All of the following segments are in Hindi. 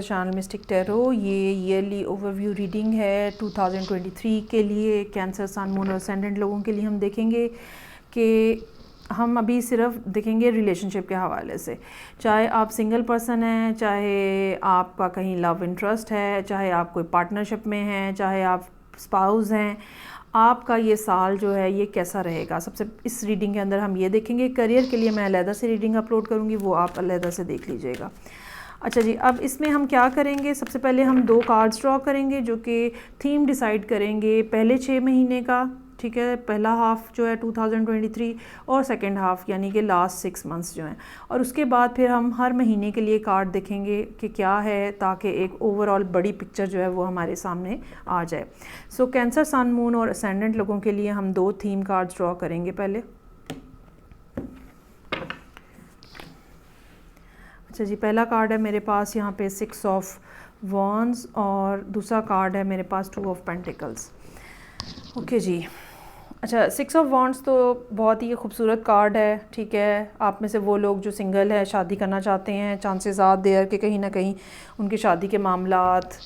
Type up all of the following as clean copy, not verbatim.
The channel mistake tarot. ये ईयरली ओवरव्यू रीडिंग है 2023 के लिए कैंसर, सन, मून और असेंडेंट लोगों के लिए। हम देखेंगे कि हम अभी सिर्फ देखेंगे रिलेशनशिप के हवाले से, चाहे आप सिंगल पर्सन हैं, चाहे आपका कहीं लव इंटरेस्ट है, चाहे आप कोई पार्टनरशिप में हैं, चाहे आप स्पाउस हैं, आपका ये साल जो है ये कैसा रहेगा। सबसे इस रीडिंग के अंदर हम ये देखेंगे। करियर के लिए मैं अलहदा से रीडिंग अपलोड करूँगी, वो आप अलहदा से देख लीजिएगा। अच्छा जी, अब इसमें हम क्या करेंगे, सबसे पहले हम 2 कार्ड्स ड्रॉ करेंगे जो कि थीम डिसाइड करेंगे पहले 6 महीने का, ठीक है, पहला हाफ जो है 2023 और सेकंड हाफ यानी कि लास्ट 6 मंथ्स जो हैं, और उसके बाद फिर हम हर महीने के लिए कार्ड देखेंगे कि क्या है, ताकि एक ओवरऑल बड़ी पिक्चर जो है वो हमारे सामने आ जाए। सो कैंसर, सन, मून और असेंडेंट लोगों के लिए हम 2 थीम कार्ड्स ड्रॉ करेंगे पहले। अच्छा जी, पहला कार्ड है मेरे पास यहाँ पे 6 ऑफ वॉन्ड्स और दूसरा कार्ड है मेरे पास 2 ऑफ पेंटिकल्स। ओके जी, अच्छा 6 ऑफ वॉन्ड्स तो बहुत ही खूबसूरत कार्ड है, ठीक है। आप में से वो लोग जो सिंगल है, शादी करना चाहते हैं, चांसेस आर देयर कि कहीं ना कहीं उनकी शादी के मामलात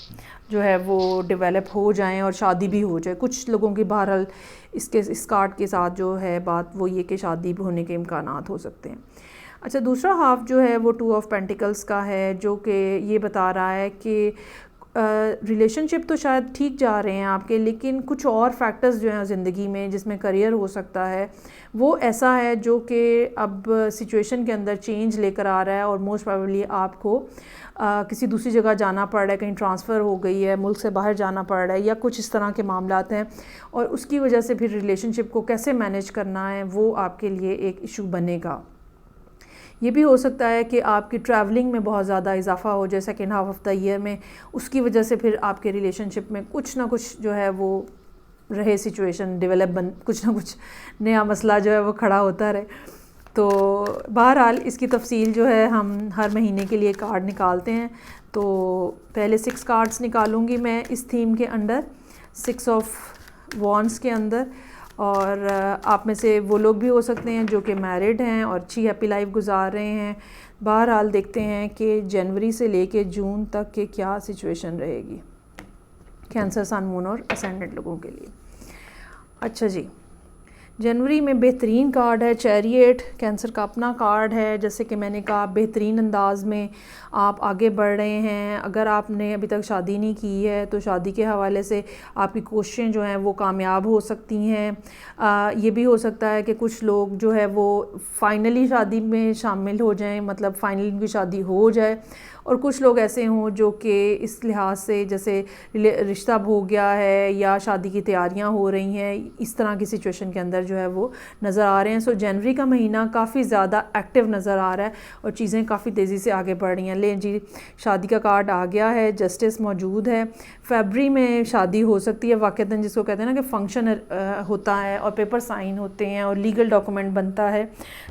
जो है वो डेवलप हो जाएं और शादी भी हो जाए। कुछ लोगों की बहरहाल इस कार्ड के साथ जो है बात वो ये कि शादी होने के इम्कानात हो सकते हैं। अच्छा, दूसरा हाफ जो है वो 2 ऑफ पेंटिकल्स का है, जो कि ये बता रहा है कि रिलेशनशिप तो शायद ठीक जा रहे हैं आपके, लेकिन कुछ और फैक्टर्स जो हैं ज़िंदगी में जिसमें करियर हो सकता है, वो ऐसा है जो कि अब सिचुएशन के अंदर चेंज लेकर आ रहा है और मोस्ट प्रोबेबली आपको किसी दूसरी जगह जाना पड़ रहा है, कहीं ट्रांसफ़र हो गई है, मुल्क से बाहर जाना पड़ रहा है या कुछ इस तरह के मामलात हैं, और उसकी वजह से फिर रिलेशनशिप को कैसे मैनेज करना है वो आपके लिए एक इशू बनेगा। ये भी हो सकता है कि आपकी ट्रैवलिंग में बहुत ज़्यादा इजाफा हो जाए second half of the year में, उसकी वजह से फिर आपके रिलेशनशिप में कुछ ना कुछ जो है वो रहे, सिचुएशन डेवलप कुछ ना कुछ नया मसला जो है वो खड़ा होता रहे। तो बहरहाल इसकी तफसील जो है हम हर महीने के लिए कार्ड निकालते हैं। तो पहले 6 कार्ड्स निकालूंगी मैं इस थीम के अंडर, 6 ऑफ वॉन्ड्स के अंदर, और आप में से वो लोग भी हो सकते हैं जो कि मैरिड हैं और अच्छी हैप्पी लाइफ गुजार रहे हैं। बहरहाल देखते हैं कि जनवरी से लेके जून तक के क्या सिचुएशन रहेगी कैंसर, सन, मून और असेंडेंट लोगों के लिए। अच्छा जी, जनवरी में बेहतरीन कार्ड है चैरियट, कैंसर का अपना कार्ड है। जैसे कि मैंने कहा, बेहतरीन अंदाज में आप आगे बढ़ रहे हैं। अगर आपने अभी तक शादी नहीं की है तो शादी के हवाले से आपकी कोशिशें जो हैं वो कामयाब हो सकती हैं। ये भी हो सकता है कि कुछ लोग जो है वो फाइनली शादी में शामिल हो जाएं, मतलब फाइनली उनकी शादी हो जाए, और कुछ लोग ऐसे हों जो कि इस लिहाज से जैसे रिश्ता हो गया है या शादी की तैयारियां हो रही हैं, इस तरह की सिचुएशन के अंदर जो है वो नज़र आ रहे हैं। सो जनवरी का महीना काफ़ी ज़्यादा एक्टिव नज़र आ रहा है और चीज़ें काफ़ी तेज़ी से आगे बढ़ रही हैं। ले जी, शादी का कार्ड आ गया है, जस्टिस मौजूद है। फरवरी में शादी हो सकती है वाक़तन, जिसको कहते हैं ना कि फ़ंक्शन होता है और पेपर साइन होते हैं और लीगल डॉक्यूमेंट बनता है।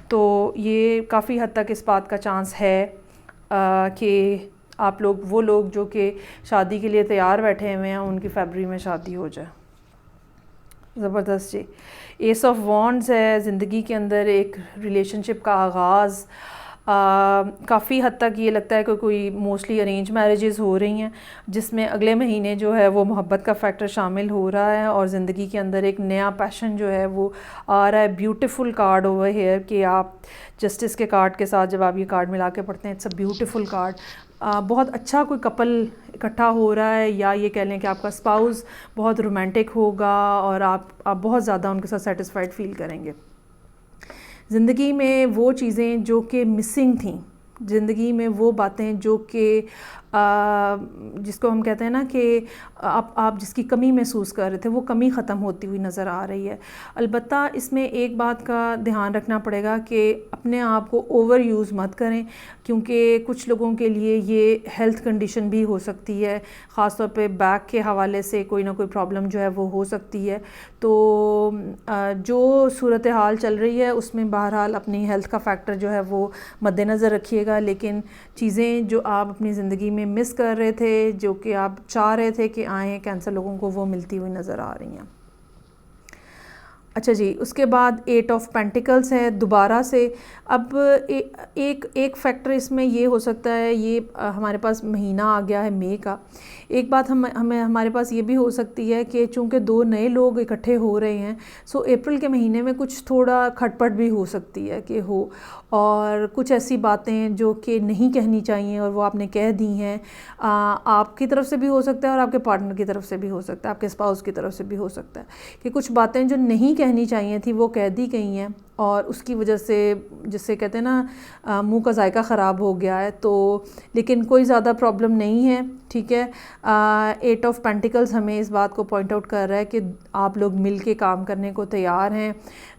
तो ये काफ़ी हद तक इस बात का चांस है कि आप लोग, वो लोग जो कि शादी के लिए तैयार बैठे हुए हैं, उनकी फरवरी में शादी हो जाए। ज़बरदस्त जी। एस ऑफ वॉन्ड्स है, ज़िंदगी के अंदर एक रिलेशनशिप का आगाज़। काफ़ी हद तक ये लगता है कि कोई मोस्टली अरेंज मैरिजेस हो रही हैं, जिसमें अगले महीने जो है वो मोहब्बत का फैक्टर शामिल हो रहा है और ज़िंदगी के अंदर एक नया पैशन जो है वो आ रहा है। ब्यूटीफुल कार्ड ओवर हेयर कि आप जस्टिस के कार्ड के साथ जब आप ये कार्ड मिला के पढ़ते हैं, इट्स अ ब्यूटीफुल कार्ड। बहुत अच्छा कोई कपल इकट्ठा हो रहा है, या ये कह लें कि आपका स्पाउस बहुत रोमांटिक होगा और आप बहुत ज़्यादा उनके साथ सेटिस्फाइड फील करेंगे। ज़िंदगी में वो चीज़ें जो कि मिसिंग थी, ज़िंदगी में वो बातें जो कि जिसको हम कहते हैं ना कि आप जिसकी कमी महसूस कर रहे थे, वो कमी ख़त्म होती हुई नज़र आ रही है। अलबत्ता इसमें एक बात का ध्यान रखना पड़ेगा कि अपने आप को ओवर यूज़ मत करें, क्योंकि कुछ लोगों के लिए ये हेल्थ कंडीशन भी हो सकती है, ख़ास तौर पे बैक के हवाले से कोई ना कोई प्रॉब्लम जो है वो हो सकती है। तो जो सूरत हाल चल रही है उसमें बहरहाल अपनी हेल्थ का फैक्टर जो है वो मद्देनज़र रखिएगा, लेकिन चीज़ें जो आप अपनी ज़िंदगी में मिस कर रहे थे, जो कि आप चाह रहे थे कि आएँ कैंसर लोगों को, वो मिलती हुई नज़र आ रही हैं। अच्छा जी, उसके बाद 8 ऑफ पेंटिकल्स है दोबारा से। अब एक फैक्टर इसमें ये हो सकता है, ये हमारे पास महीना आ गया है मई का। एक बात हमें हमारे पास ये भी हो सकती है कि चूँकि 2 नए लोग इकट्ठे हो रहे हैं, सो अप्रैल के महीने में कुछ थोड़ा खटपट भी हो सकती है कि हो, और कुछ ऐसी बातें जो कि नहीं कहनी चाहिए और वो आपने कह दी हैं। आपकी तरफ से भी हो सकता है और आपके पार्टनर की तरफ से भी हो सकता है, आपके स्पाउस की तरफ से भी हो सकता है कि कुछ बातें जो नहीं कहनी चाहिए थी वो कह दी गई हैं, और उसकी वजह से, जिससे कहते हैं ना, मुंह का जायका ख़राब हो गया है। तो लेकिन कोई ज़्यादा प्रॉब्लम नहीं है, ठीक है। 8 ऑफ पेंटिकल्स हमें इस बात को पॉइंट आउट कर रहा है कि आप लोग मिल के काम करने को तैयार हैं।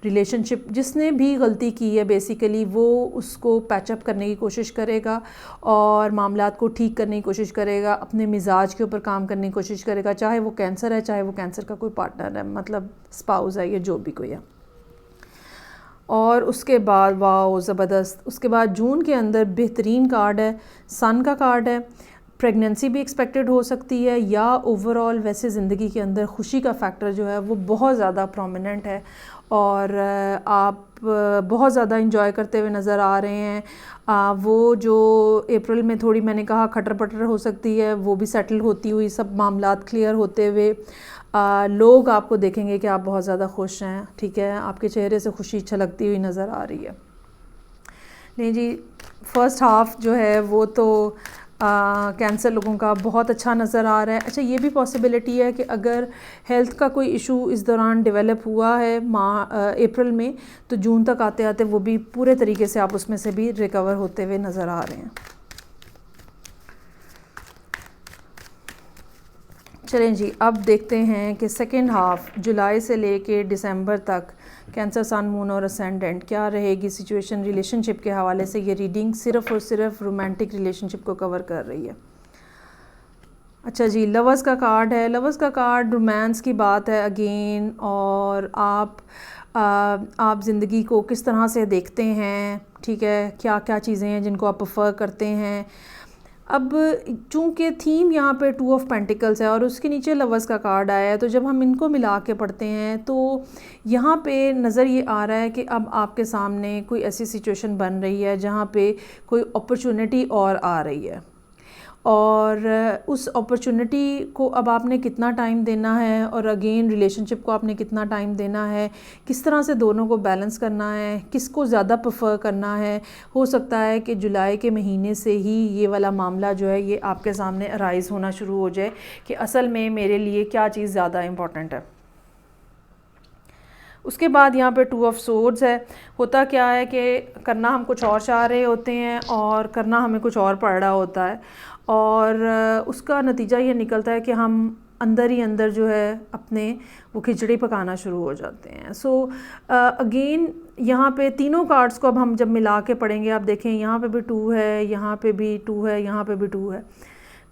रिलेशनशिप, जिसने भी गलती की है बेसिकली वो उसको पैचअप करने की कोशिश करेगा और मामलात को ठीक करने की कोशिश करेगा, अपने मिजाज के ऊपर काम करने की कोशिश करेगा, चाहे वो कैंसर है, चाहे वो कैंसर का कोई पार्टनर है, मतलब स्पाउस है या जो भी कोई है। और उसके बाद वाह ज़बरदस्त, उसके बाद जून के अंदर बेहतरीन कार्ड है, सन का कार्ड है। प्रेगनेंसी भी एक्सपेक्टेड हो सकती है, या ओवरऑल वैसे ज़िंदगी के अंदर खुशी का फैक्टर जो है वो बहुत ज़्यादा प्रोमिनेंट है, और आप बहुत ज़्यादा इंजॉय करते हुए नज़र आ रहे हैं। वो जो अप्रैल में थोड़ी, मैंने कहा, खटर पटर हो सकती है, वो भी सेटल होती हुई, सब मामलात क्लियर होते हुए लोग आपको देखेंगे कि आप बहुत ज़्यादा खुश हैं, ठीक है। आपके चेहरे से खुशी छलकती हुई नज़र आ रही है। नहीं जी, फ़र्स्ट हाफ़ जो है वो तो कैंसर लोगों का बहुत अच्छा नज़र आ रहा है। अच्छा, ये भी पॉसिबिलिटी है कि अगर हेल्थ का कोई इशू इस दौरान डेवलप हुआ है अप्रैल में, तो जून तक आते आते वो भी पूरे तरीके से आप उसमें से भी रिकवर होते हुए नज़र आ रहे हैं। चलें जी, अब देखते हैं कि सेकेंड हाफ़ जुलाई से लेके दिसंबर तक कैंसर सन मून और असेंडेंट क्या रहेगी सिचुएशन रिलेशनशिप के हवाले से। ये रीडिंग सिर्फ़ और सिर्फ रोमांटिक रिलेशनशिप को कवर कर रही है। अच्छा जी, लवर्स का कार्ड है। लवर्स का कार्ड रोमांस की बात है अगेन, और आप ज़िंदगी को किस तरह से देखते हैं, ठीक है, क्या क्या चीज़ें हैं जिनको आप प्रेफर करते हैं। अब चूँकि थीम यहाँ पे 2 ऑफ पेंटिकल्स है और उसके नीचे लवर्स का कार्ड आया है, तो जब हम इनको मिला के पढ़ते हैं तो यहाँ पे नज़र ये आ रहा है कि अब आपके सामने कोई ऐसी सिचुएशन बन रही है जहाँ पे कोई अपॉर्चुनिटी और आ रही है, और उस अपॉर्चुनिटी को अब आपने कितना टाइम देना है, और अगेन रिलेशनशिप को आपने कितना टाइम देना है, किस तरह से दोनों को बैलेंस करना है, किसको ज़्यादा प्रेफर करना है। हो सकता है कि जुलाई के महीने से ही ये वाला मामला जो है ये आपके सामने अराइज़ होना शुरू हो जाए कि असल में मेरे लिए क्या चीज़ ज़्यादा इम्पॉर्टेंट है। उसके बाद यहाँ पे 2 ऑफ सोर्ड्स है। होता क्या है कि करना हम कुछ और चाह रहे होते हैं और करना हमें कुछ और पड़ रहा होता है, और उसका नतीजा ये निकलता है कि हम अंदर ही अंदर जो है अपने वो खिचड़ी पकाना शुरू हो जाते हैं। सो अगेन यहाँ पे तीनों कार्ड्स को अब हम जब मिला के पढ़ेंगे, आप देखें यहाँ पे भी 2 है, यहाँ पे भी 2 है, यहाँ पे भी 2 है।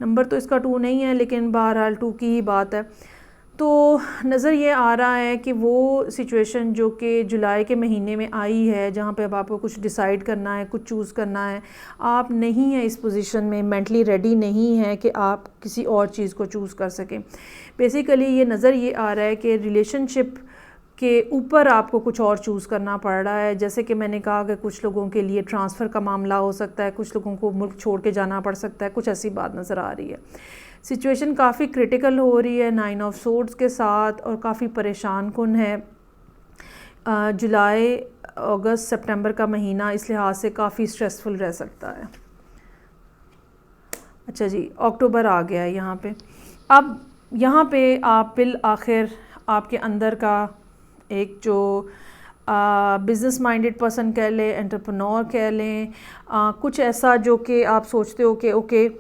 नंबर तो इसका 2 नहीं है, लेकिन बहरहाल 2 की ही बात है। तो नज़र ये आ रहा है कि वो सिचुएशन जो कि जुलाई के महीने में आई है, जहाँ पे अब आपको कुछ डिसाइड करना है, कुछ चूज़ करना है, आप नहीं हैं इस पोजीशन में, मेंटली रेडी नहीं है कि आप किसी और चीज़ को चूज़ कर सकें। बेसिकली ये नज़र ये आ रहा है कि रिलेशनशिप के ऊपर आपको कुछ और चूज़ करना पड़ रहा है। जैसे कि मैंने कहा कि कुछ लोगों के लिए ट्रांसफ़र का मामला हो सकता है, कुछ लोगों को मुल्क छोड़ के जाना पड़ सकता है, कुछ ऐसी बात नज़र आ रही है। सिचुएशन काफ़ी क्रिटिकल हो रही है 9 ऑफ सोर्ड्स के साथ, और काफ़ी परेशान कुन है। जुलाई, अगस्त, सितंबर का महीना इस लिहाज से काफ़ी स्ट्रेसफुल रह सकता है। अच्छा जी, अक्टूबर आ गया है यहाँ पे। अब यहाँ पे आप बिल आखिर आपके अंदर का एक जो बिज़नेस माइंडेड पर्सन कह लें, एंटरप्रेन्योर कह लें, कुछ ऐसा जो कि आप सोचते हो कि ओके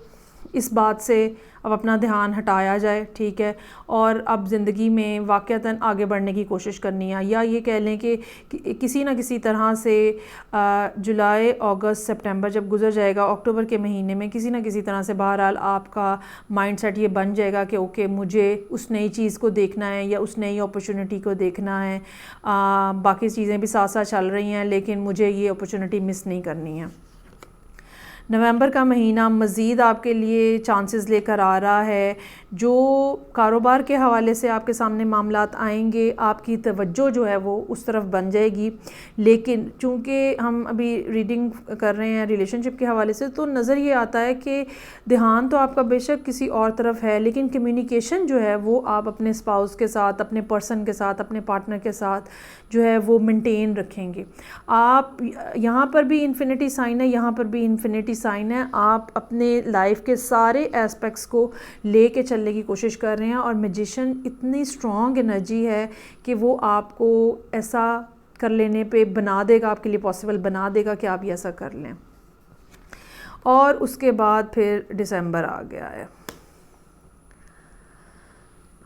इस बात से अब अपना ध्यान हटाया जाए, ठीक है, और अब ज़िंदगी में वाक़तन आगे बढ़ने की कोशिश करनी है, या ये कह लें कि किसी न किसी तरह से जुलाई, अगस्त, सितंबर जब गुजर जाएगा, अक्टूबर के महीने में किसी न किसी तरह से बहरहाल आपका माइंडसेट ये बन जाएगा कि ओके मुझे उस नई चीज़ को देखना है या उस नई अपॉर्चुनिटी को देखना है। बाकी चीज़ें भी साथ साथ चल रही हैं, लेकिन मुझे ये अपॉर्चुनिटी मिस नहीं करनी है। नवंबर का महीना मज़ीद आपके लिए चांसेस लेकर आ रहा है जो कारोबार के हवाले से आपके सामने मामलात आएंगे, आपकी तवज्जो जो है वो उस तरफ बन जाएगी। लेकिन चूँकि हम अभी रीडिंग कर रहे हैं रिलेशनशिप के हवाले से, तो नज़र ये आता है कि ध्यान तो आपका बेशक किसी और तरफ है, लेकिन कम्युनिकेशन जो है वो आप अपने स्पाउस के साथ, अपने पर्सन के साथ, अपने पार्टनर के साथ जो है वो मेंटेन रखेंगे। आप यहाँ पर भी इन्फिनिटी साइन है, यहाँ पर भी इन्फिनिटी साइन है। आप अपने लाइफ के सारे एस्पेक्ट्स को लेके चलने की कोशिश कर रहे हैं, और मैजिशियन इतनी स्ट्रॉन्ग एनर्जी है कि वो आपको ऐसा कर लेने पे बना देगा, आपके लिए पॉसिबल बना देगा कि आप ये ऐसा कर लें। और उसके बाद फिर दिसंबर आ गया है।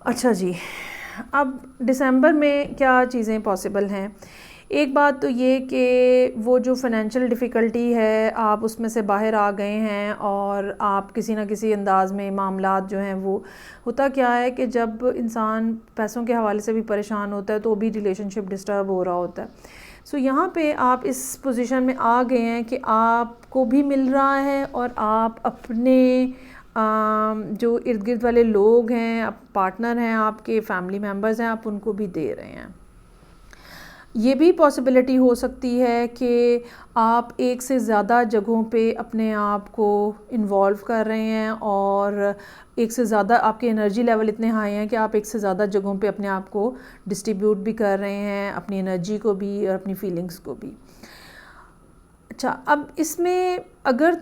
अच्छा जी, अब दिसंबर में क्या चीज़ें पॉसिबल हैं? एक बात तो ये कि वो जो फाइनेंशियल डिफ़िकल्टी है, आप उसमें से बाहर आ गए हैं, और आप किसी न किसी अंदाज़ में मामलात जो हैं वो, होता क्या है कि जब इंसान पैसों के हवाले से भी परेशान होता है तो भी रिलेशनशिप डिस्टर्ब हो रहा होता है। सो यहाँ पे आप इस पोजीशन में आ गए हैं कि आपको भी मिल रहा है, और आप अपने जो इर्द गिर्द वाले लोग हैं, आप पार्टनर हैं, आपके फैमिली मेम्बर्स हैं, आप उनको भी दे रहे हैं। ये भी पॉसिबिलिटी हो सकती है कि आप एक से ज़्यादा जगहों पे अपने आप को इन्वॉल्व कर रहे हैं, और एक से ज़्यादा आपके एनर्जी लेवल इतने हाई हैं कि आप एक से ज़्यादा जगहों पे अपने आप को डिस्ट्रीब्यूट भी कर रहे हैं, अपनी एनर्जी को भी और अपनी फीलिंग्स को भी। अच्छा, अब इसमें अगर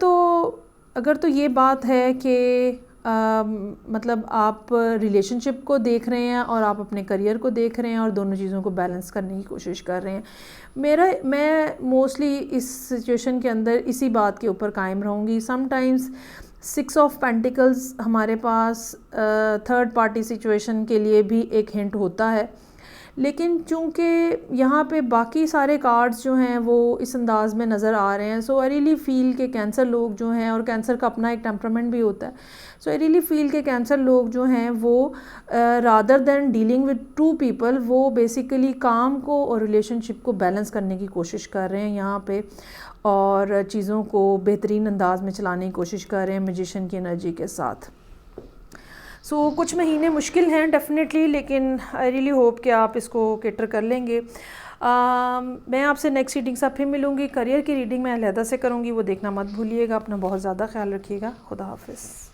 तो ये बात है कि मतलब आप रिलेशनशिप को देख रहे हैं और आप अपने करियर को देख रहे हैं, और दोनों चीज़ों को बैलेंस करने की कोशिश कर रहे हैं। मैं मोस्टली इस सिचुएशन के अंदर इसी बात के ऊपर कायम रहूँगी। समटाइम्स 6 ऑफ पेंटिकल्स हमारे पास थर्ड पार्टी सिचुएशन के लिए भी एक हिंट होता है, लेकिन चूँकि यहाँ पे बाकी सारे कार्ड्स जो हैं वो इस अंदाज़ में नज़र आ रहे हैं, सो आई रियली फ़ील के कैंसर लोग जो हैं, और कैंसर का अपना एक टेम्परामेंट भी होता है, सो आई रियली फ़ील के कैंसर लोग जो हैं वो rather than dealing with two people, वो बेसिकली काम को और रिलेशनशिप को बैलेंस करने की कोशिश कर रहे हैं यहाँ पे, और चीज़ों को बेहतरीन अंदाज में चलाने की कोशिश कर रहे हैं मैजिशियन की एनर्जी के साथ। सो कुछ महीने मुश्किल हैं डेफिनेटली, लेकिन आई रियली होप कि आप इसको कैटर कर लेंगे। मैं आपसे नेक्स्ट रीडिंग से फिर मिलूँगी। करियर की रीडिंग मैं अलहदा से करूँगी, वो देखना मत भूलिएगा। अपना बहुत ज़्यादा ख्याल रखिएगा। खुदा हाफिज़।